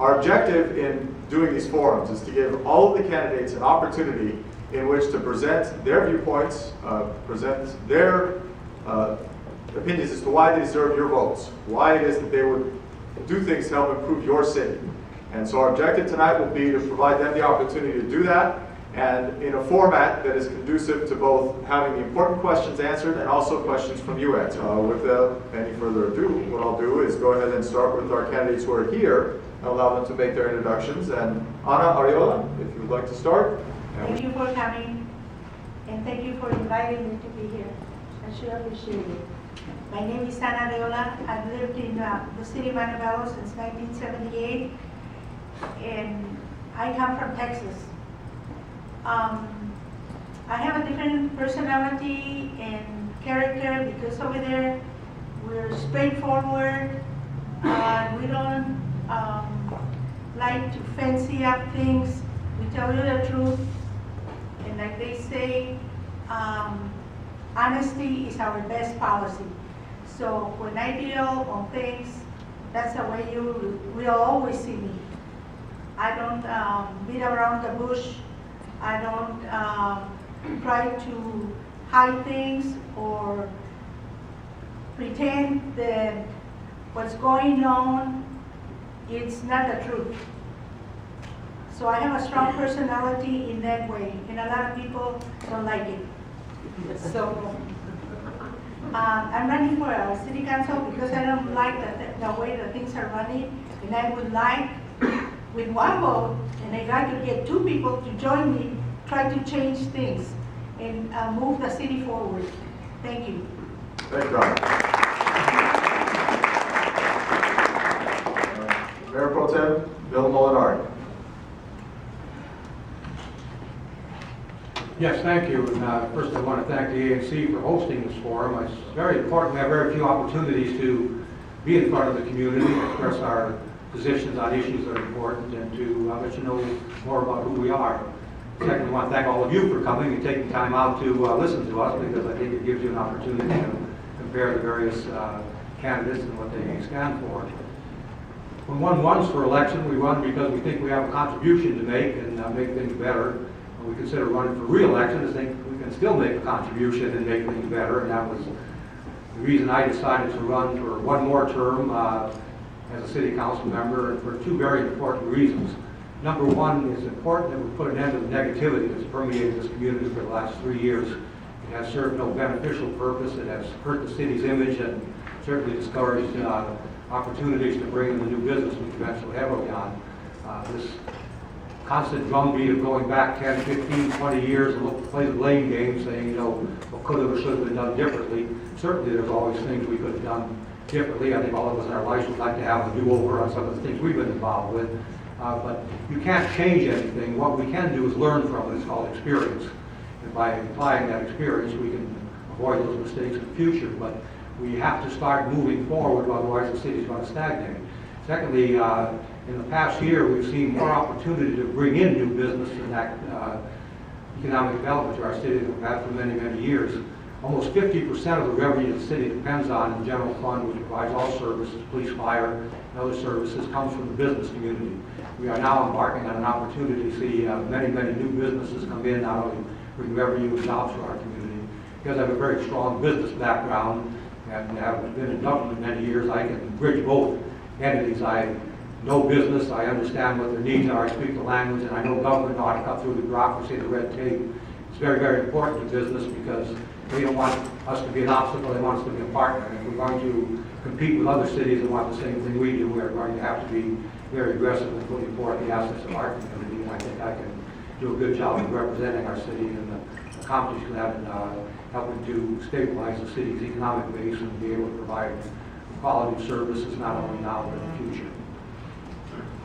Our objective in doing these forums is to give all of the candidates an opportunity in which to present their viewpoints, present their opinions as to why they deserve your votes, why it is that they would do things to help improve your city. And so our objective tonight will be to provide them the opportunity to do that, and in a format that is conducive to both having the important questions answered and also questions from you, Ed. Without any further ado, what I'll do is go ahead and start with our candidates who are here and allow them to make their introductions. And Ana, Arriola, if you would like to start. Thank you for coming, and thank you for inviting me to be here. I sure appreciate it. My name is Ana Arriola. I've lived in the city of Montebello since 1978, and I come from Texas. I have a different personality and character because over there we're straightforward. We don't like to fancy up things. We tell you the truth, and like they say, honesty is our best policy. So when I deal on things, that's the way you will always see me. I don't beat around the bush. I don't try to hide things or pretend that what's going on, it's not the truth. So I have a strong personality in that way, and a lot of people don't like it. So I'm running for a city council because I don't like the way that things are running, and I would like, with one vote, and I got to get 2 people to join me, try to change things and move the city forward. Thank you. Thank you, Ana. Mayor Pro Tem Bill Molinari. Yes, thank you. And first I want to thank the ANC for hosting this forum. It's very important. We have very few opportunities to be in front of the community, express our positions on issues that are important, and to let you know more about who we are. Second, I want to thank all of you for coming and taking time out to listen to us, because I think it gives you an opportunity to compare the various candidates and what they stand for. When one runs for election, we run because we think we have a contribution to make and make things better. When we consider running for re-election, I think we can still make a contribution and make things better, and that was the reason I decided to run for one more term as a city council member, and for 2 very important reasons. Number one, it's important that we put an end to the negativity that's permeated this community for the last 3 years. It has served no beneficial purpose. It has hurt the city's image and certainly discouraged opportunities to bring in the new business we conventionally have on. This constant drumbeat of going back 10, 15, 20 years and play the blame game, saying, you know, what could have or should have been done differently. Certainly there's always things we could have done differently. I think all of us in our lives would like to have a do-over on some of the things we've been involved with. But you can't change anything. What we can do is learn from it. It's called experience. And by applying that experience, we can avoid those mistakes in the future. But we have to start moving forward, otherwise the city's going to stagnate. Secondly, in the past year, we've seen more opportunity to bring in new business and that economic development to our city than we've had for many, many years. Almost 50% of the revenue the city depends on the general fund, which provides all services, police, fire, and other services, comes from the business community. We are now embarking on an opportunity to see many, many new businesses come in, not only bring revenue and jobs to our community. Because I have a very strong business background and have been in government many years, I can bridge both entities. I know business, I understand what their needs are, I speak the language, and I know government know how to cut through the bureaucracy, the red tape. It's very, very important to business because they don't want us to be an obstacle, they want us to be a partner. And if we're going to compete with other cities and want the same thing we do, we're going to have to be very aggressive in putting forth the assets of our community. And I think I can do a good job of representing our city and accomplishing that and helping to stabilize the city's economic base and be able to provide quality services not only now but in the future.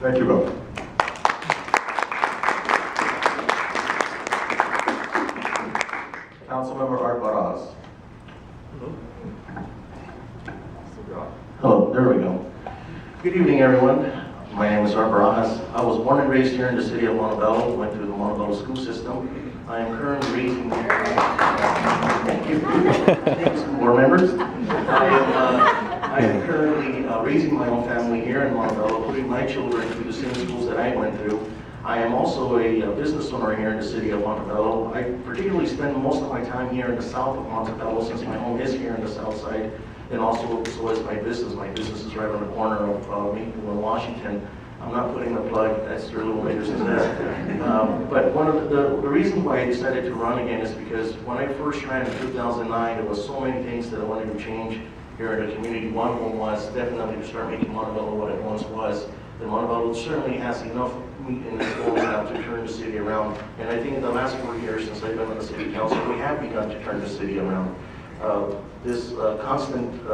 Thank you, Bill. Councilmember Art Barajas. Hello, there we go. Good evening, everyone. My name is Art Barajas. I was born and raised here in the city of Montebello, went through the Montebello school system. I am currently raising, thank you, school board members. I I am currently raising my own family here in Montebello, putting my children through the same schools that I went through. I am also a business owner here in the city of Montebello. I particularly spend most of my time here in the south of Montebello since my home is here in the south side, and also so is my business. My business is right on the corner of Maple and Washington. I'm not putting the plug, that's your little later success. But one of the reasons why I decided to run again is because when I first ran in 2009, there was so many things that I wanted to change here in the community. One of them was definitely to start making Montebello what it once was. And Montebello certainly has enough meat in its bones now to turn the city around. And I think in the last 4 years since I've been on the city council, we have begun to turn the city around. This constant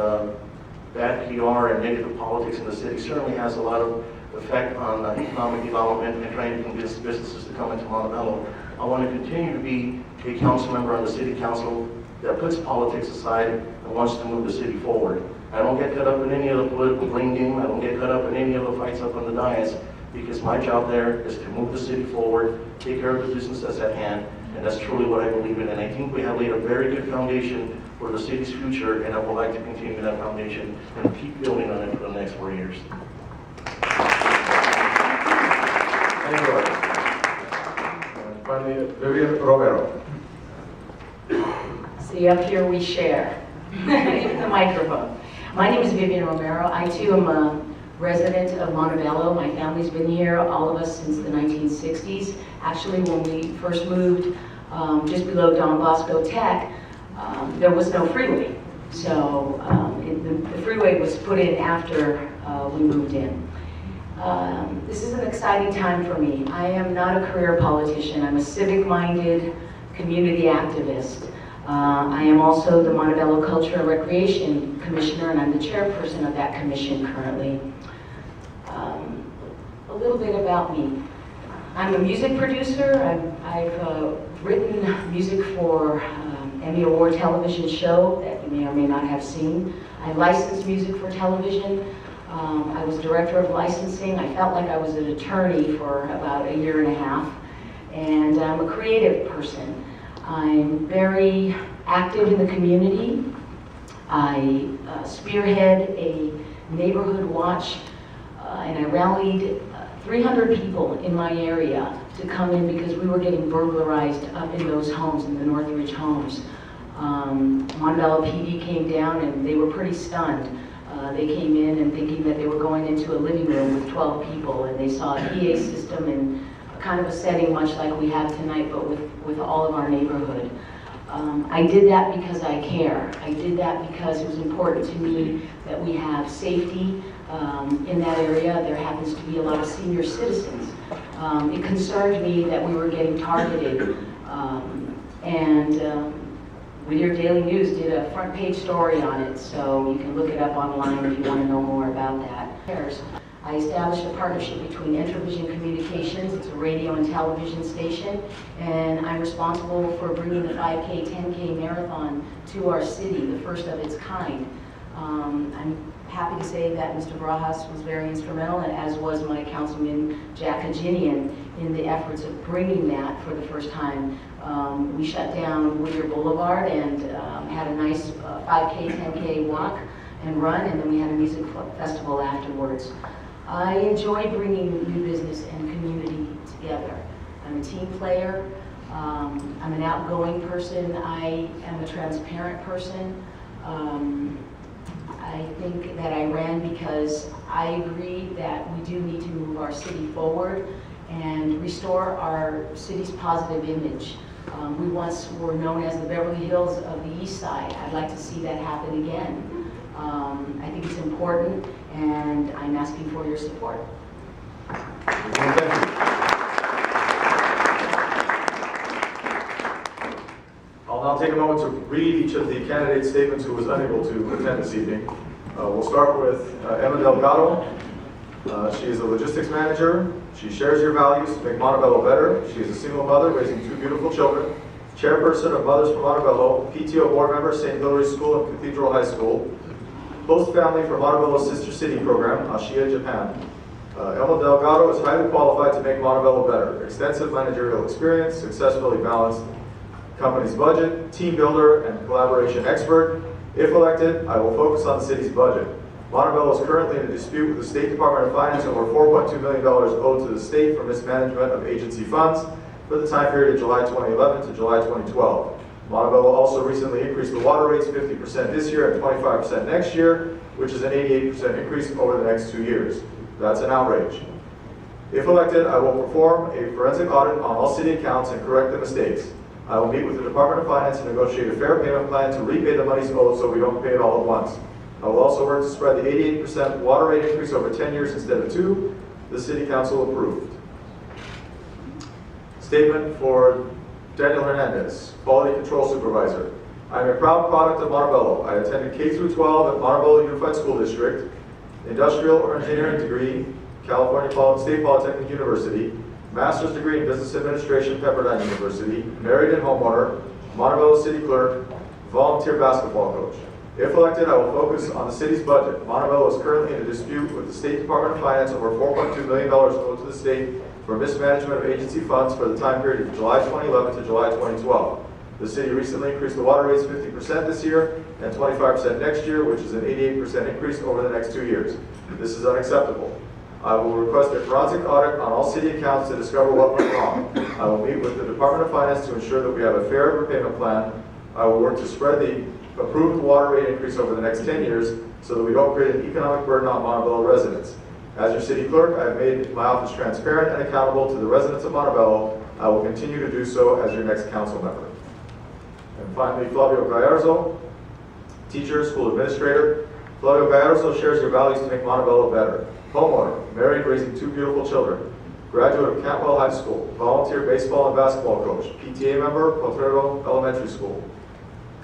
bad PR and negative politics in the city certainly has a lot of effect on economic development and trying to convince businesses to come into Montebello. I want to continue to be a council member on the city council that puts politics aside and wants to move the city forward. I don't get caught up in any of the political blame game. I don't get caught up in any of the fights up on the dais, because my job there is to move the city forward, take care of the business that's at hand, and that's truly what I believe in. And I think we have laid a very good foundation for the city's future, and I would like to continue that foundation and keep building on it for the next 4 years. Thank you. And finally, Vivian Romero. See, up here we share the microphone. My name is Vivian Romero. I too am a resident of Montebello. My family's been here, all of us, since the 1960s. Actually, when we first moved just below Don Bosco Tech, there was no freeway. So the freeway was put in after we moved in. This is an exciting time for me. I am not a career politician. I'm a civic-minded community activist. I am also the Montebello Culture and Recreation Commissioner, and I'm the chairperson of that commission currently. A little bit about me. I'm a music producer. I've written music for Emmy Award television show that you may or may not have seen. I license music for television. I was director of licensing. I felt like I was an attorney for about a year and a half. And I'm a creative person. I'm very active in the community. I spearhead a neighborhood watch, and I rallied 300 people in my area to come in because we were getting burglarized up in those homes, in the Northridge homes. Montebello PD came down and they were pretty stunned. They came in and thinking that they were going into a living room with 12 people, and they saw a PA system and kind of a setting much like we have tonight, but with all of our neighborhood. I did that because I care. I did that because it was important to me that we have safety in that area. There happens to be a lot of senior citizens. It concerned me that we were getting targeted, and Whittier Daily News did a front page story on it, so you can look it up online if you want to know more about that. I established a partnership between Entravision Communications, it's a radio and television station, and I'm responsible for bringing the 5K, 10K marathon to our city, the first of its kind. I'm happy to say that Mr. Barajas was very instrumental, and as was my councilman Jack Aginian, in the efforts of bringing that for the first time. We shut down Whittier Boulevard and had a nice 5K, 10K walk and run, and then we had a music festival afterwards. I enjoy bringing new business and community together. I'm a team player. I'm an outgoing person. I am a transparent person. I think that I ran because I agree that we do need to move our city forward and restore our city's positive image. We once were known as the Beverly Hills of the East Side. I'd like to see that happen again. I think it's important, and I'm asking for your support. I'll now take a moment to read each of the candidate statements who was unable to attend this evening. We'll start with Emma Delgado. She is a logistics manager. She shares your values to make Montebello better. She is a single mother raising 2 beautiful children. Chairperson of Mothers for Montebello, PTO board member, St. Hilary's School and Cathedral High School. Host family for Montebello's Sister City program, Ashiya, Japan. Emma Delgado is highly qualified to make Montebello better. Extensive managerial experience, successfully balanced company's budget, team builder, and collaboration expert. If elected, I will focus on the city's budget. Montebello is currently in a dispute with the State Department of Finance over $4.2 million owed to the state for mismanagement of agency funds for the time period of July 2011 to July 2012. Montebello also recently increased the water rates 50% this year and 25% next year, which is an 88% increase over the next 2 years. That's an outrage. If elected, I will perform a forensic audit on all city accounts and correct the mistakes. I will meet with the Department of Finance and negotiate a fair payment plan to repay the monies owed so we don't pay it all at once. I will also work to spread the 88% water rate increase over 10 years instead of 2. The City Council approved. Statement for Daniel Hernandez, Quality Control Supervisor. I am a proud product of Montebello. I attended K through 12 at Montebello Unified School District, industrial or engineering degree, California State Polytechnic University, master's degree in business administration, Pepperdine University, married and homeowner, Montebello City Clerk, volunteer basketball coach. If elected, I will focus on the city's budget. Montebello is currently in a dispute with the State Department of Finance over $4.2 million owed to the state for mismanagement of agency funds for the time period of July 2011 to July 2012. The city recently increased the water rates 50% this year and 25% next year, which is an 88% increase over the next 2 years. This is unacceptable. I will request a forensic audit on all city accounts to discover what went wrong. I will meet with the Department of Finance to ensure that we have a fair repayment plan. I will work to spread the approved water rate increase over the next 10 years so that we don't create an economic burden on Montebello residents. As your city clerk, I have made my office transparent and accountable to the residents of Montebello. I will continue to do so as your next council member. And finally, Flavio Gallarzo, teacher, school administrator. Flavio Gallarzo shares your values to make Montebello better. Homeowner, married, raising 2 beautiful children. Graduate of Cantwell High School. Volunteer baseball and basketball coach. PTA member, Potrero Elementary School.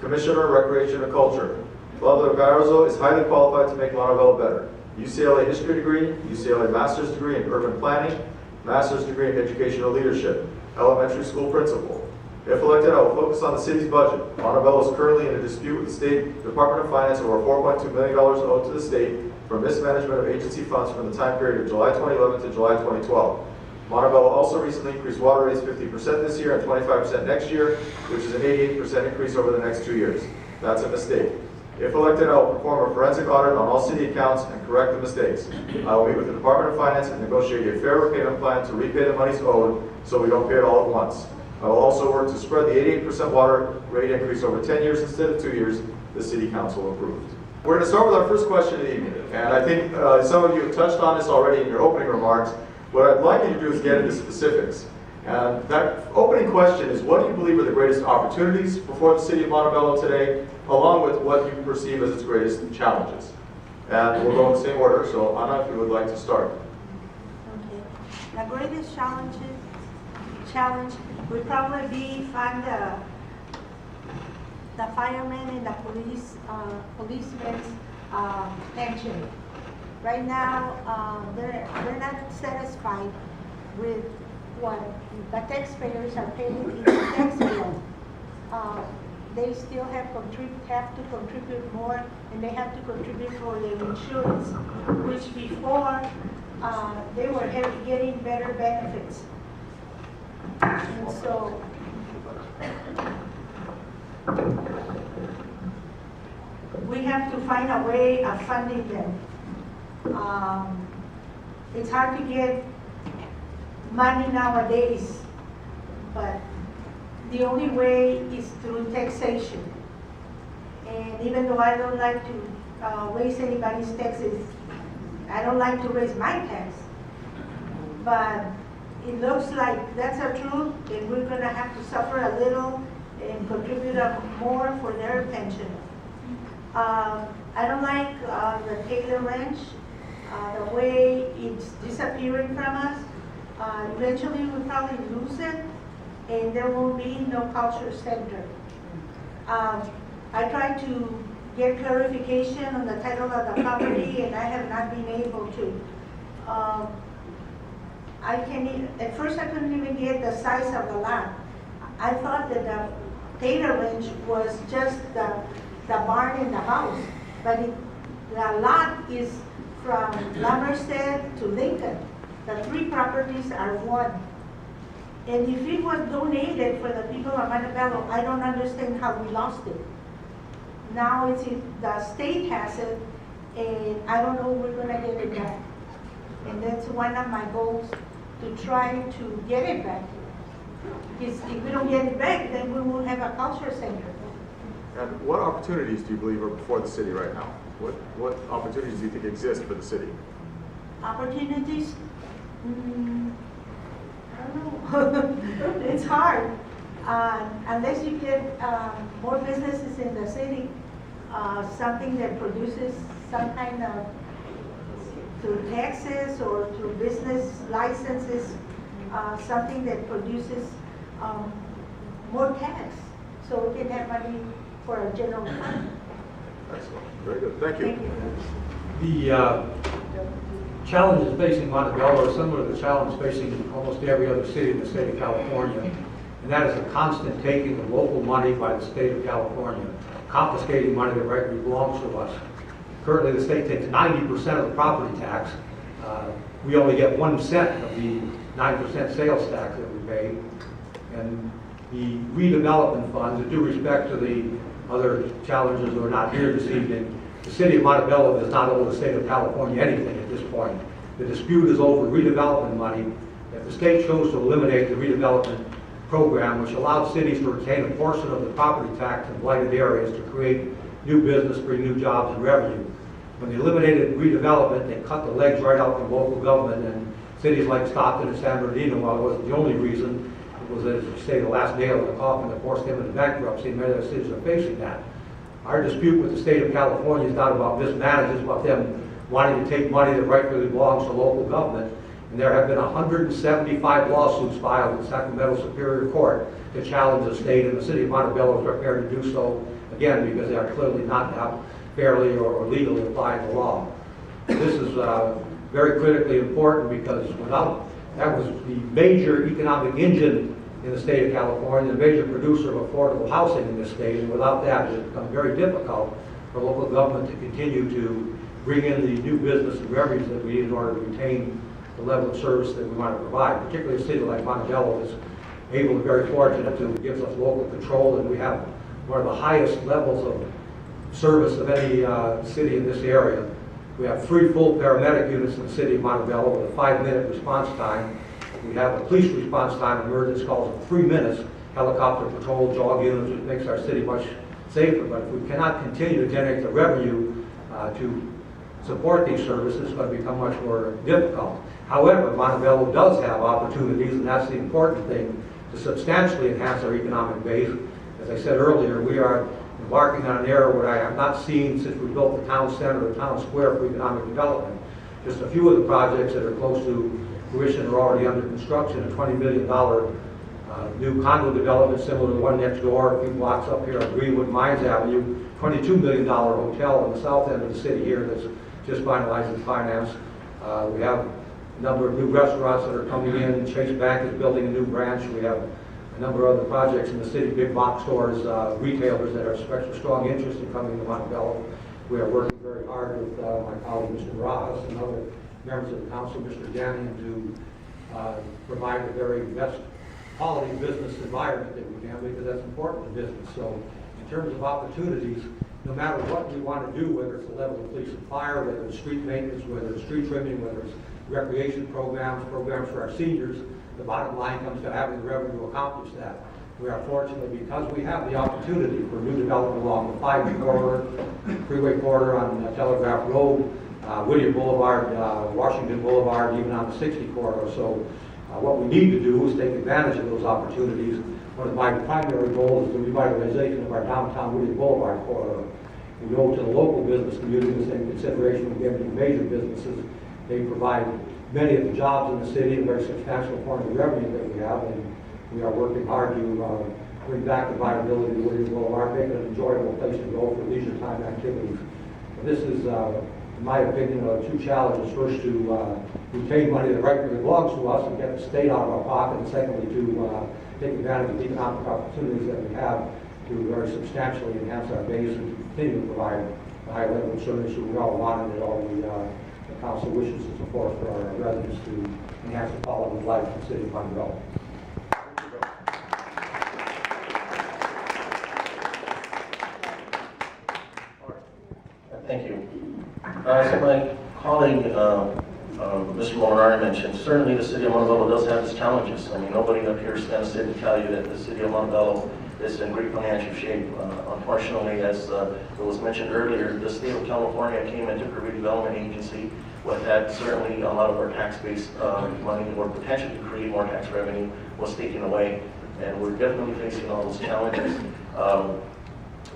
Commissioner, Recreation and Culture. Flavio Gallarzo is highly qualified to make Montebello better. UCLA History degree, UCLA Master's degree in Urban Planning, Master's degree in Educational Leadership, Elementary School Principal. If elected, I will focus on the city's budget. Montebello is currently in a dispute with the State Department of Finance over $4.2 million owed to the state for mismanagement of agency funds from the time period of July 2011 to July 2012. Montebello also recently increased water rates 50% this year and 25% next year, which is an 88% increase over the next 2 years. That's a mistake. If elected, I will perform a forensic audit on all city accounts and correct the mistakes. I will meet with the Department of Finance and negotiate a fair repayment plan to repay the monies owed so we don't pay it all at once. I will also work to spread the 88% water rate increase over 10 years instead of 2 years. The City Council approved. We're going to start with our first question of the evening. And I think some of you have touched on this already in your opening remarks. What I'd like you to do is get into specifics. And that opening question is, what do you believe are the greatest opportunities before the City of Montebello today, along with what you perceive as its greatest challenges? And we'll go in the same order. So Anna, if you would like to start. Okay. The greatest challenge would probably be find the firemen and the policemen's pension. Right now, they're not satisfied with what the taxpayers are paying in the tax bill. They still have to contribute more, and they have to contribute for their insurance, which before they were getting better benefits. And so we have to find a way of funding them. It's hard to get money nowadays, but the only way is through taxation. And even though I don't like to raise anybody's taxes, I don't like to raise my tax, but it looks like that's the truth, and we're going to have to suffer a little and contribute more for their pension. I don't like the Taylor Ranch, the way it's disappearing from us. Eventually we'll probably lose it, and there will be no culture center. I tried to get clarification on the title of the property, and I have not been able to. At first I couldn't even get the size of the lot. I thought that the Taylor Ranch was just the barn and the house, but the lot is from Lamerstead to Lincoln. The 3 properties are one. And if it was donated for the people of Montebello, I don't understand how we lost it. Now the state has it, and I don't know if we're gonna get it back. And that's one of my goals, to try to get it back. Because if we don't get it back, then we won't have a culture center. And what opportunities do you believe are before the city right now? What opportunities do you think exist for the city? Opportunities? I don't know. It's hard. Unless you get more businesses in the city, something that produces some kind of, through taxes or through business licenses, something that produces more tax, so we can have money for a general fund. Excellent. Very good. Thank you. Thank you. The challenges facing Montebello are similar to the challenge facing almost every other city in the state of California, and that is the constant taking of local money by the state of California, confiscating money that rightly belongs to us. Currently, the state takes 90% of the property tax. We only get 1 cent of the 9% sales tax that we pay. And the redevelopment funds, with due respect to the other challenges who are not here this evening, the city of Montebello does not owe the state of California anything at this point. The dispute is over redevelopment money. If the state chose to eliminate the redevelopment program, which allowed cities to retain a portion of the property tax in blighted areas to create new business, bring new jobs and revenue. When they eliminated redevelopment, they cut the legs right out from local government, and cities like Stockton and San Bernardino, while it wasn't the only reason, it was, as you say, the last nail in the coffin that forced them into bankruptcy, and many other cities are facing that. Our dispute with the state of California is not about mismanagement, it's about them wanting to take money that rightfully belongs to local government. And there have been 175 lawsuits filed in Sacramento Superior Court to challenge the state, and the city of Montebello is prepared to do so, again, because they are clearly not fairly or legally applying the law. This is very critically important because without, that was the major economic engine in the state of California, the major producer of affordable housing in this state, and without that, it has become very difficult for local government to continue to bring in the new business and revenues that we need in order to retain the level of service that we want to provide, particularly a city like Montebello is able and very fortunate to gives us local control, and we have one of the highest levels of service of any city in this area. We have 3 full paramedic units in the city of Montebello with a 5-minute response time. We have a police response time, emergency calls of 3 minutes, helicopter patrol, jog units, which makes our city much safer. But if we cannot continue to generate the revenue to support these services, it's going to become much more difficult. However, Montebello does have opportunities, and that's the important thing, to substantially enhance our economic base. As I said earlier, we are embarking on an era where I have not seen since we built the town center, the town square for economic development. Just a few of the projects that are close to fruition are already under construction. A $20 million new condo development similar to the one next door, a few blocks up here on Greenwood Mines Avenue, $22 million hotel in the south end of the city here that's just finalizing finance. We have a number of new restaurants that are coming in. Chase Bank is building a new branch. We have a number of other projects in the city, big box stores, retailers that are expressing strong interest in coming to Montebello. We are working very hard with my colleague, Mr. Barajas, and other members of the council, Mr. Janian, to provide the very best quality business environment that we can, because that's important to business. So in terms of opportunities, no matter what we want to do, whether it's the level of police and fire, whether it's street maintenance, whether it's street trimming, whether it's recreation programs for our seniors, the bottom line comes to having the revenue to accomplish that. We are fortunate because we have the opportunity for new development along the 5 corridor, freeway corridor on Telegraph Road, Whittier Boulevard, Washington Boulevard, even on the 60 corridor. So what we need to do is take advantage of those opportunities. One of my primary goals is the revitalization of our downtown Whittier Boulevard corridor. We go to the local business community the same consideration we give to major businesses. They provide many of the jobs in the city, a very substantial part of the revenue that we have, and we are working hard to bring back the viability of Whittier Boulevard, make it an enjoyable place to go for leisure time activities. And this is, in my opinion, 2 challenges. First, to retain money that rightfully belongs to us and get the state out of our pocket, and secondly, to take advantage of the economic opportunities that we have to very substantially enhance our base and to continue to provide the high level of service that we all want and that all the council wishes to support for our residents to enhance the quality of life in the city of Montebello. Thank you. As my colleague, Mr. Molinari mentioned, certainly the City of Montebello does have its challenges. I mean, nobody up here is going to sit and tell you that the City of Montebello is in great financial shape. Unfortunately, as it was mentioned earlier, the state of California came and took a redevelopment agency. With that, certainly a lot of our tax-based money or potential to create more tax revenue was taken away, and we're definitely facing all those challenges.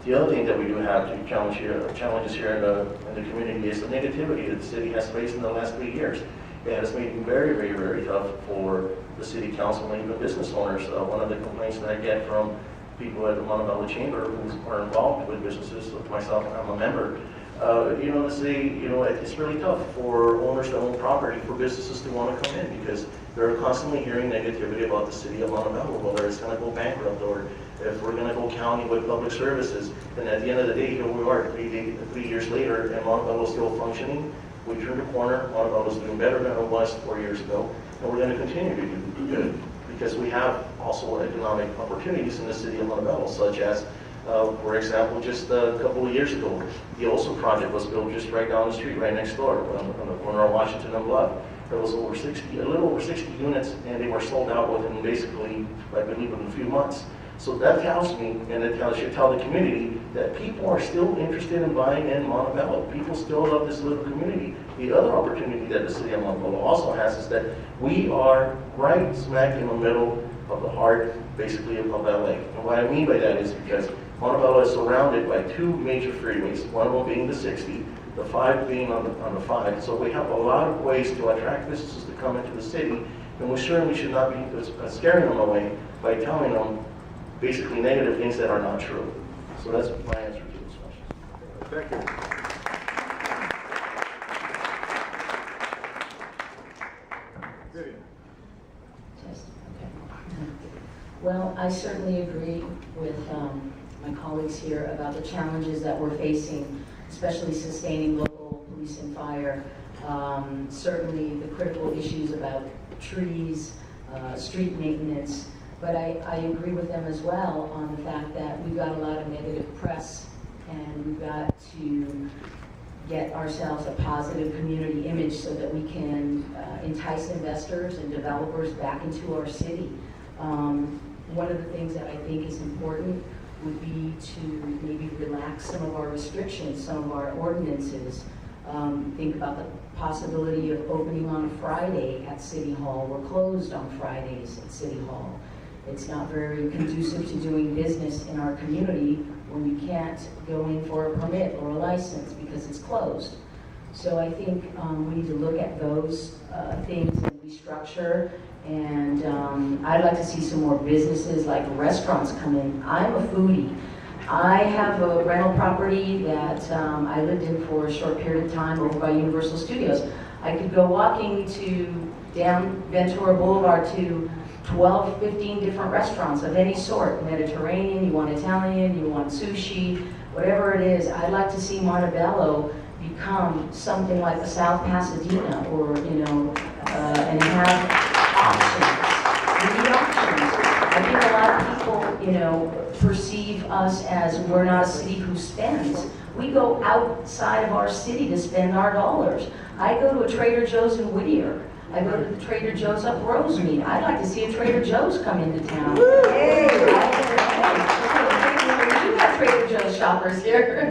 The other thing that we do have to challenges here in the community is the negativity that the city has faced in the last 3 years. It has made it very, very, very tough for the city council and even business owners. One of the complaints that I get from people at the Montebello Chamber who are involved with businesses, like myself, I'm a member, they say, it's really tough for owners to own property for businesses to want to come in because they're constantly hearing negativity about the City of Montebello, whether it's going to go bankrupt or if we're going to go county with public services. And at the end of the day, here we are 3 year later, and Montebello is still functioning. We turned a corner. Montebello is doing better than it was 4 years ago, and we're going to continue to do good because we have also economic opportunities in the City of Montebello, such as, for example, just a couple of years ago, the Olson project was built just right down the street, right next door, on the corner of Washington and Bluff. There was a little over 60 units, and they were sold out within basically, I believe, in a few months. So that tells me, and it should tell the community, that people are still interested in buying in Montebello. People still love this little community. The other opportunity that the City of Montebello also has is that we are right smack in the middle of the heart, basically, of LA. And what I mean by that is because Montebello is surrounded by 2 major freeways, one of them being the 60, the 5 being on the 5. So we have a lot of ways to attract businesses to come into the city, and we certainly should not be scaring them away by telling them basically negative things that are not true. So that's my answer to this question. Thank you. Vivian. Well, I certainly agree with my colleagues here about the challenges that we're facing, especially sustaining local police and fire. Certainly the critical issues about trees, street maintenance, but I agree with them as well on the fact that we've got a lot of negative press and we've got to get ourselves a positive community image so that we can entice investors and developers back into our city. One of the things that I think is important would be to maybe relax some of our restrictions, some of our ordinances. Think about the possibility of opening on a Friday at City Hall. We're closed on Fridays at City Hall. It's not very conducive to doing business in our community when you can't go in for a permit or a license because it's closed. So I think we need to look at those things and restructure. And I'd like to see some more businesses like restaurants come in. I'm a foodie. I have a rental property that I lived in for a short period of time over by Universal Studios. I could go walking down Ventura Boulevard to 12, 15 different restaurants of any sort. Mediterranean, you want Italian, you want sushi, whatever it is. I'd like to see Montebello become something like the South Pasadena, or and have options. We need options. I think a lot of people, perceive us as we're not a city who spends. We go outside of our city to spend our dollars. I go to a Trader Joe's in Whittier. I go to the Trader Joe's up Rosemead. I'd like to see a Trader Joe's come into town. Hey, you got Trader Joe's shoppers here.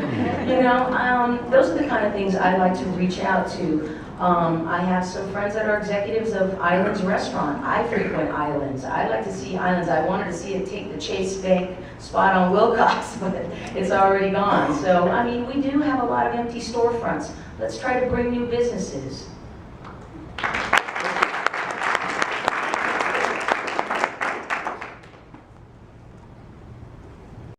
Those are the kind of things I'd like to reach out to. I have some friends that are executives of Islands Restaurant. I frequent Islands. I'd like to see Islands. I wanted to see it take the Chase Bank spot on Wilcox, but it's already gone. So, we do have a lot of empty storefronts. Let's try to bring new businesses.